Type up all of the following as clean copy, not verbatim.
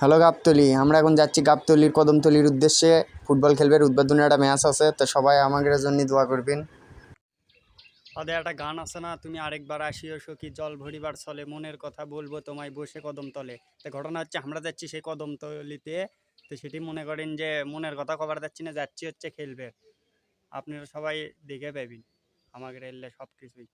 Hello Gabtali, আমরা এখন যাচ্ছি গাবতলীর কদমতলীর উদ্দেশ্যে। ফুটবল খেলবে, উদ্বোধনী একটা ম্যাচ আছে, তো সবাই আমাদের জন্য দোয়া করবেন। ওদের একটা গান আছে না, তুমি আরেকবার আসিও সখী, জল ভরিবার চলে, মনের কথা বলবো তোমায় বসে কদম তলে। তো ঘটনা হচ্ছে আমরা যাচ্ছি সেই কদমতলিতে। তো সেটি মনে করেন যে মনের কথা কবার যাচ্ছি না, যাচ্ছি হচ্ছে খেলবে। আপনারা সবাই দেখে পাবেন আমাদের এলে সব কিছুই।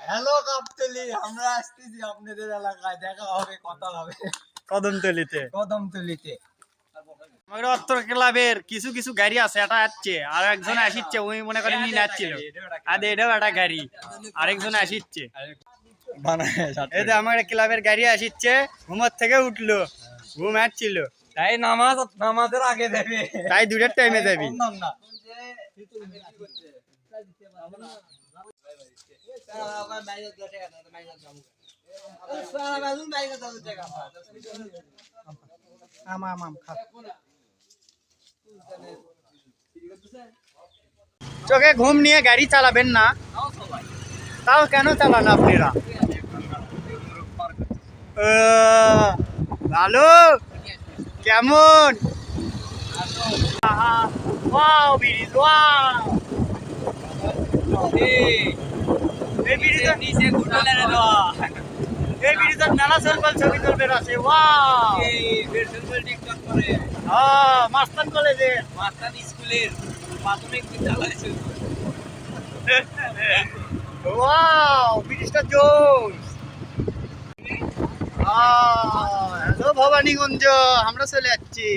হ্যালো গাবতলী, আমরা আসতেছি আপনাদের এলাকায়, দেখা হবে, কথা হবে কদমতলিতে কদমতলিতে। আমাদের অত্র ক্লাবের কিছু কিছু গাড়ি আছে, এটা আসছে আর একজন আসিচ্ছে, ওই মনে করেন নিয়ে যাচ্ছিল। আর এটাও একটা গাড়ি, আরেকজন আসিচ্ছে। এই যে আমার ক্লাবের গাড়ি আসিচ্ছে, ঘুমার থেকে উঠলো, ঘুম আসছিল, তাই নামাজের আগে দেবে, তাই দুটার টাইমে যাবি। চোখে ঘুম নিয়ে গাড়ি চালাবেন না, তাও কেন চালান আপনারা? ভালো কেমন? Wow bridge, wow! এই ব্রিজের নিচে ঘুরলে দেওয়া, এই ব্রিজের নানা সার্কেল ছবি তুলবে আছে। ওয়াও! মাস্তান কলেজের, মাস্টার স্কুলের প্রাথমিক বিদ্যালয়। ওয়াও ব্রিজটা জোস। হ্যালো ভবানীগঞ্জ, আমরা চলে যাচ্ছি।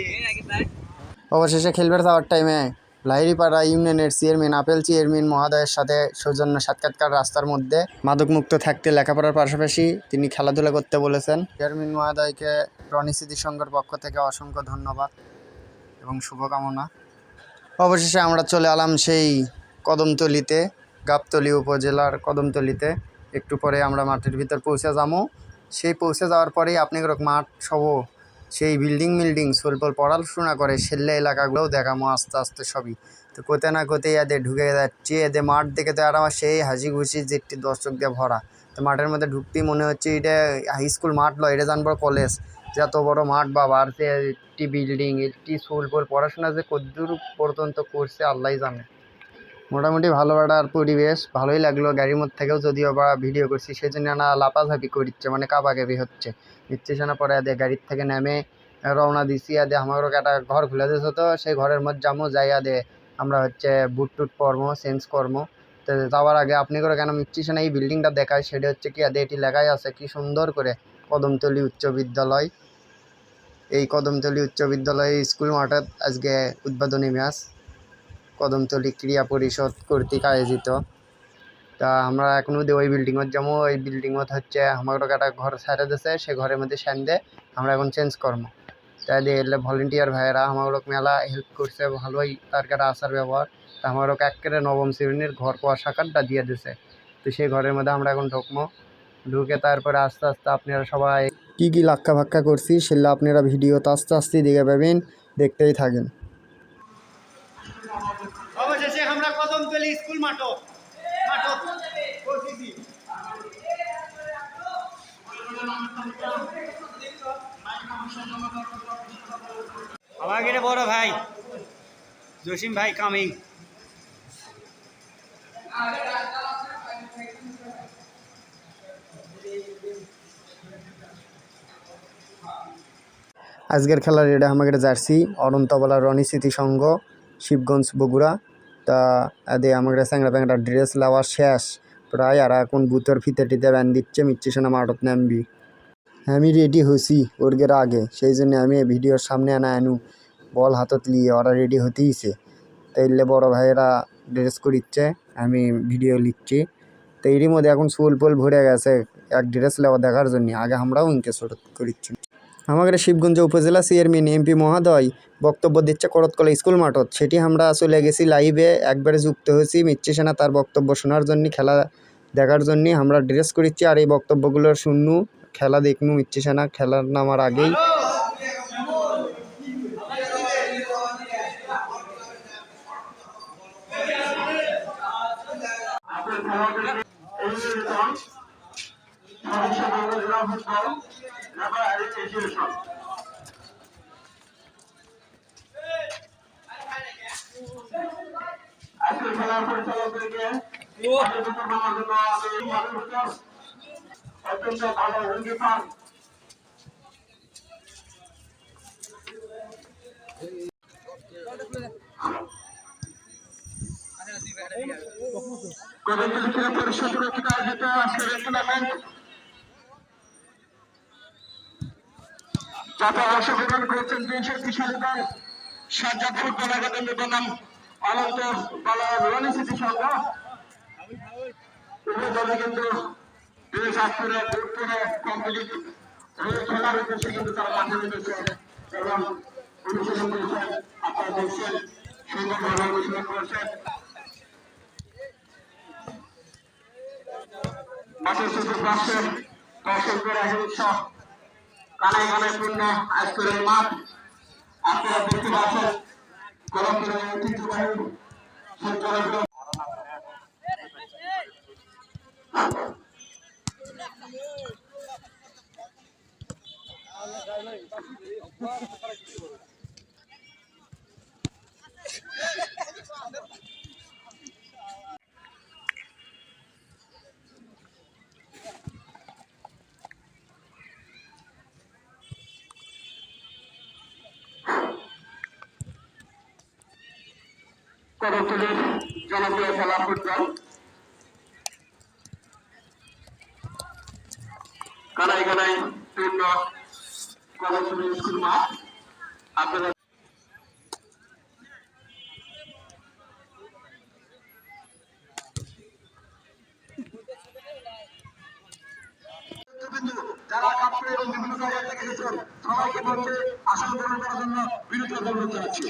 অবশেষে খেলবে যাওয়ার টাইমে লাহিড়িপাড়া ইউনিয়নের চেয়ারম্যান আপেল চেয়ারম্যান মহোদয়ের সাথে সৌজন্য সাক্ষাৎকার। রাস্তার মধ্যে মাদকমুক্ত থাকতে লেখাপড়ার পাশাপাশি তিনি খেলাধুলা করতে বলেছেন। চেয়ারম্যান মহোদয়কে রনি স্মৃতি সংঘের পক্ষ থেকে অসংখ্য ধন্যবাদ এবং শুভকামনা। অবশেষে আমরা চলে এলাম সেই কদমতলিতে, গাবতলী উপজেলার কদমতলিতে। একটু পরে আমরা মাঠের ভিতর পৌঁছে যাবো। সেই পৌঁছে যাওয়ার পরেই আপনি মাঠ সহ সেই বিল্ডিং স্বল্প পড়াশোনা করে সেল্লে এলাকাগুলোও দেখামো আস্তে আস্তে সবই। তো কোথায় না কোথায় এদের ঢুকে যাচ্ছি, এদের মাঠ দেখে তো আর আমার সেই হাসি খুশি যেটি দর্শক দিয়ে ভরা। তো মাঠের মধ্যে ঢুকতেই মনে হচ্ছে এটা হাই স্কুল মাঠ লয়, এটা জানবো কলেজ। যত বড় মাঠ বাবা, আর একটি বিল্ডিং, একটি স্বল্প পড়াশোনা যে কতদূর পর্যন্ত করছে আল্লাহই জানে। মোটামুটি ভালো আর পরিবেশ ভালোই লাগলো। গাড়ির মধ্যে থেকেও যদিও বা ভিডিও করছি, সেই জন্য না লাপাঝাপি করছে, মানে কাবাকাবি হচ্ছে। নিচ্ছেশানা পরে এদের গাড়ির থেকে নেমে রওনা দিছি। এদের আমারও একটা ঘর খুলে দিয়েছে, তো সেই ঘরের মধ্যে যাবো, যাইয়া দে আমরা বুট টুট পরবো, চেঞ্জ করবো। তো যাওয়ার আগে আপনি করে কেন নিচ্ছেশানা এই বিল্ডিংটা দেখায়, সেটা হচ্ছে কি এদের এটি লেখাই আছে কি সুন্দর করে, কদমতলী উচ্চ বিদ্যালয়। এই কদমতলী উচ্চ বিদ্যালয় স্কুল মাঠে আজকে উদ্বোধনী ম্যাচ কদমতলী ক্রীড়া পরিষদ কর্তৃক আয়োজিত। তা আমরা এখন ওই বিল্ডিংত যাবো। ওই বিল্ডিংত আমার একটা ঘর ছাড়ে দিয়েছে, সে ঘরের মধ্যে স্যান্ডে আমরা এখন চেঞ্জ করবো। তাই দিয়ে এলে ভলেন্টিয়ার ভাইয়েরা আমার মেলা হেল্প করছে, ভালোই তার কাটা আসার ব্যবহার। তা আমার একেবারে নবম শ্রেণীর ঘর কুয়াশা কার্ডটা দিয়ে দিছে। তো সেই ঘরের মধ্যে আমরা এখন ঢুকবো। ঢুকে তারপরে আস্তে আস্তে আপনারা সবাই কী কী লাক্কা ভাক্কা করছি সেগুলো আপনারা ভিডিওতে আস্তে আস্তে দেখে পাবেন, দেখতেই থাকেন। অবশেষে আমরা কদমতলী স্কুল মাঠক পৌঁছেছি। আমাদের বড় ভাই জসিম ভাই কামিং। আজকের খেলার এটা আমাদের জার্সি অনন্তবলা রনি স্মৃতি সংঘ, শিবগঞ্জ বগুড়া। তা এদে আমাদের স্যাংরা প্যাংরা ড্রেস লাওয়া শেষ প্রায়, আর এখন বুথের ফিতে টিতে ব্যান দিচ্ছে, মিচ্ছিসেনা মাঠত নামবি। আমি রেডি হয়েছি ওরগের আগে, সেই জন্য আমি ভিডিওর সামনে আনু বল হাতত নিয়ে ওরা রেডি হতেইছে। তাইলে বড় ভাইয়েরা ড্রেস করিচ্ছে, আমি ভিডিও লিখছি। তো এরই মধ্যে এখন চুল পোল ভরে গেছে এক ড্রেস লেওয়া দেখার জন্য। আগে আমরাও ইনকে করিচ্ছি। আমাদের শিবগঞ্জ উপজেলা চেয়ারম্যান এমপি মহোদয় বক্তব্য দিচ্ছে করতকলা স্কুল মাঠত, সেটি আমরা চলে গেছি লাইভে, একবারে যুক্ত হয়েছি মিচ্ছিসেনা তার বক্তব্য শোনার জন্য, খেলা দেখার জন্য আমরা ড্রেস করিচ্ছি। আর এই বক্তব্যগুলো শুননু, খেলা দেখনু মিচ্ছিসেনা খেলার নামার আগেই। আজকের খেলার পরিচালকদেরকে অত্যন্ত ভালো ভঙ্গি পান। পরিষদ কর্তৃক আয়োজিত আজকের এই টুর্নামেন্ট যাতে অংশগ্রহণ করেছেন 300 দল সাজ্জাদ ফুটবল একাডেমি বনাম অনন্ত রনি সিটি সংঘ। উভয় দলে কিন্তু শাস্ত্রে উত্তরে কমপ্লিট খেলার উদ্দেশ্যে কিন্তু তারা মাঠে নেমেছে এবং অনুশীলন করেছেন। আপনারা দেখছেন সুন্দরভাবে অনুশীলন করেছেন। মাঠের চতুর্পাশে দর্শকদের হিংস কানায় কানায় পূর্ণ আজকের এই মাঠ। আপনারা দেখতে পাচ্ছেন কলমপুরের ঐতিহ্যবাহী ফুটবল। কদমতলীর জনপ্রিয় খেলা ফুটবল কানায় কানায় পূর্ণ কদমতলী স্কুল মাঠ। আপনারা যারা কাপড়ে এবং বিভিন্ন জায়গা থেকে এসেছেন সবাইকে বলছে আসন গ্রহণ করার জন্য বিরত অনুরোধ জানাচ্ছি।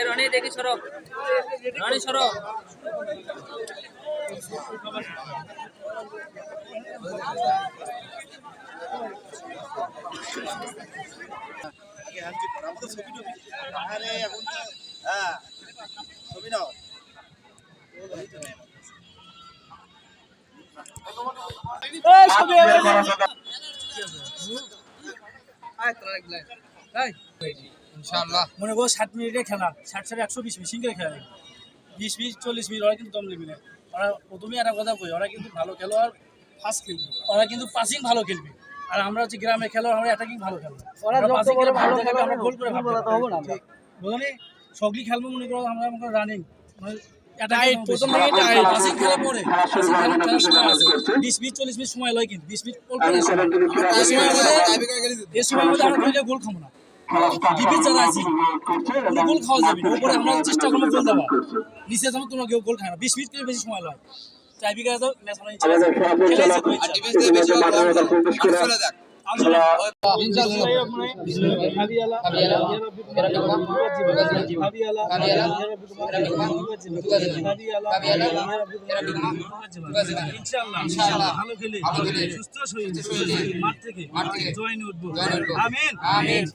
রনি দেখি সরো, রনি সরো। মনে করো 60 মিনিটের খেলা, 60-120 মিনিট সিঙ্গেল খেলা, 20-40 মিনিট ওরা কিন্তু দম নেবে না। ওরা প্রথমে একটা কথা কই, ওরা কিন্তু ভালো খেলোয়াড়, ফার্স্ট খেলবে, ওরা কিন্তু পাসিং ভালো খেলবে। আর আমরা হচ্ছে গ্রামের খেলোয়াড়, আমরা অ্যাটাকিং ভালো খেলবো। ওরা পাসিং করে ভালো খেলবে, আমরা গোল করে ভালো হবে না। বুঝলি সগলি খেলবো মনে করো আমরা রানিং প্রথম থেকে টাইট পাসিং খেলা পরে পাসিং খেলার সময় আছে 20-40 মিনিট সময় লয়, কিন্তু 20 মিনিট গোল করে এই সময়ের মধ্যে আমরা কইলে গোল খাবো না। ডিফেন্স যারা আছে কোনো গোল খাওয়া যাবে না। উপরে আমরা চেষ্টা করবো গোল দেওয়া, নিচে যাবো তোমরা কেউ গোল খায় না। 20 মিনিট করে বেশি সময় লয়। টাইব্রেকারে তো ম্যাচ আমরা ইনশাআল্লাহ ভালো খেলে সুস্থ শরীর মাঠ থেকে জয়েন উঠবো। আমিন আমিন।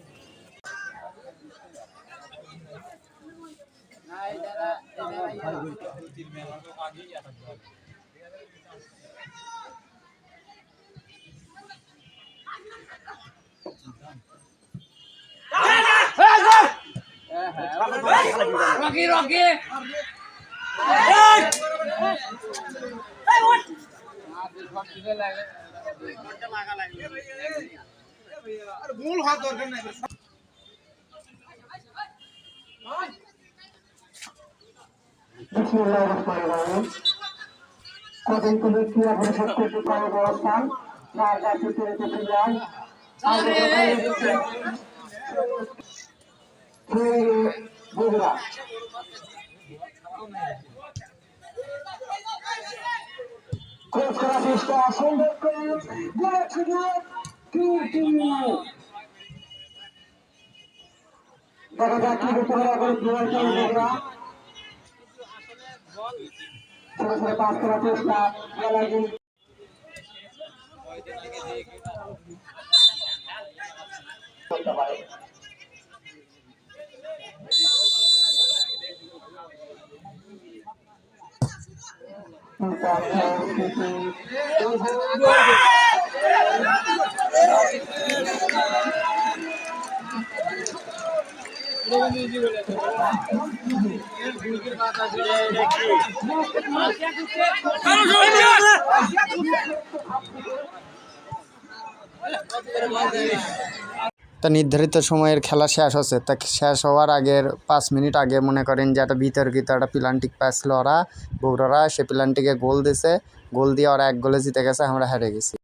রকি রকি ভুল হওয়ার দরকার নাই। কদমতলী ক্রীড়া পরিষদ কর্তৃক অবস্থান বগুড়া ক্রস করার চেষ্টা সুন্দর করে দেখা যাক কি করতে পারে বগুড়া ছোট ছোট পাস করার চেষ্টা তা নির্ধারিত সময়ের খেলা শেষ হচ্ছে, তা শেষ হওয়ার আগের 5 মিনিট আগে মনে করেন যে একটা বিতর্কিত একটা প্লান্টিক পাচ্ছিল ওরা বগুড়ারা, সে প্লান্টিকে গোল দিছে, গোল দিয়ে ওরা 1 গোলে জিতে গেছে, আমরা হেরে গেছি।